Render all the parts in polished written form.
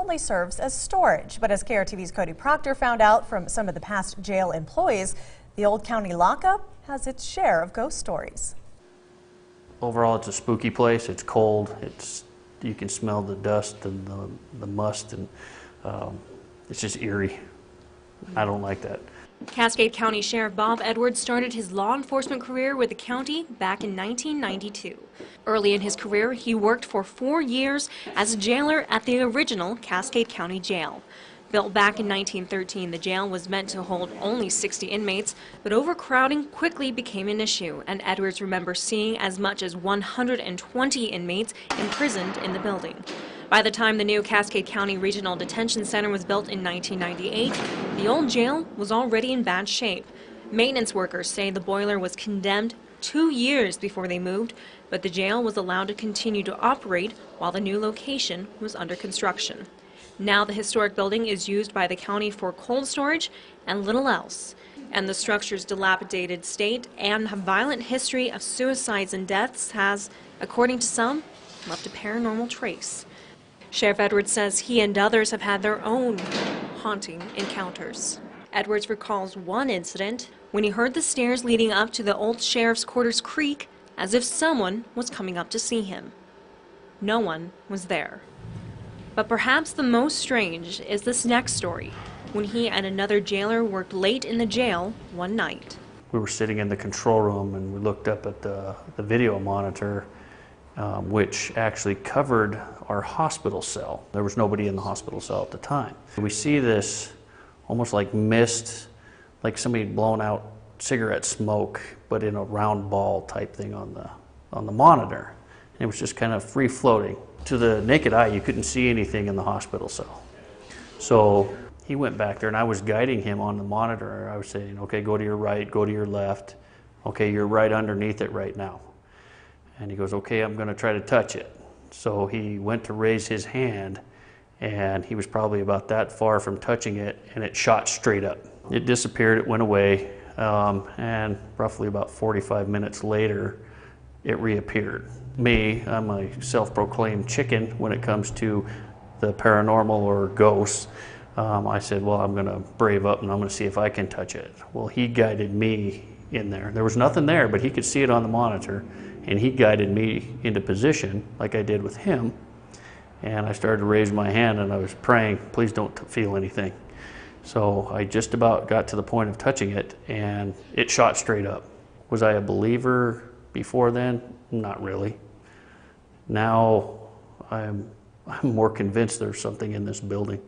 only serves as storage. But as KRTV's Cody Proctor found out from some of the past jail employees, the old county lockup has its share of ghost stories. Overall, it's a spooky place. It's cold. You can smell the dust and the must, and it's just eerie. I don't like that. Cascade County Sheriff Bob Edwards started his law enforcement career with the county back in 1992. Early in his career, he worked for 4 years as a jailer at the original Cascade County Jail. Built back in 1913, the jail was meant to hold only 60 inmates, but overcrowding quickly became an issue, and Edwards remembers seeing as much as 120 inmates imprisoned in the building. By the time the new Cascade County Regional Detention Center was built in 1998, the old jail was already in bad shape. Maintenance workers say the boiler was condemned 2 years before they moved, but the jail was allowed to continue to operate while the new location was under construction. Now the historic building is used by the county for cold storage and little else. And the structure's dilapidated state and violent history of suicides and deaths has, according to some, left a paranormal trace. Sheriff Edwards says he and others have had their own haunting encounters. Edwards recalls one incident when he heard the stairs leading up to the old sheriff's quarters creak as if someone was coming up to see him. No one was there. But perhaps the most strange is this next story, when he and another jailer worked late in the jail one night. We were sitting in the control room and we looked up at the video monitor, which actually covered our hospital cell. There was nobody in the hospital cell at the time. We see this almost like mist, like somebody had blown out cigarette smoke, but in a round ball type thing on the monitor. And it was just kind of free floating. To the naked eye, you couldn't see anything in the hospital cell. So he went back there and I was guiding him on the monitor. I was saying, okay, go to your right, go to your left. Okay, you're right underneath it right now. And he goes, okay, I'm going to try to touch it. So he went to raise his hand and he was probably about that far from touching it and it shot straight up. It disappeared, it went away, and roughly about 45 minutes later, it reappeared. Me, I'm a self-proclaimed chicken when it comes to the paranormal or ghosts. I said, well, I'm going to brave up and I'm going to see if I can touch it. Well, he guided me in there. There was nothing there, but he could see it on the monitor, and he guided me into position like I did with him. And I started to raise my hand and I was praying, please don't feel anything. So I just about got to the point of touching it and it shot straight up. Was I a believer before then? Not really. Now I'm more convinced there's something in this building.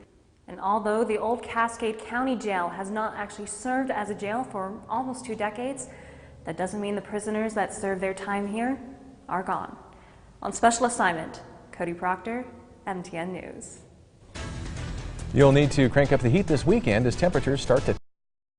And although the old Cascade County Jail has not actually served as a jail for almost 2 decades, that doesn't mean the prisoners that serve their time here are gone. On special assignment, Cody Proctor, MTN News. You'll need to crank up the heat this weekend as temperatures start to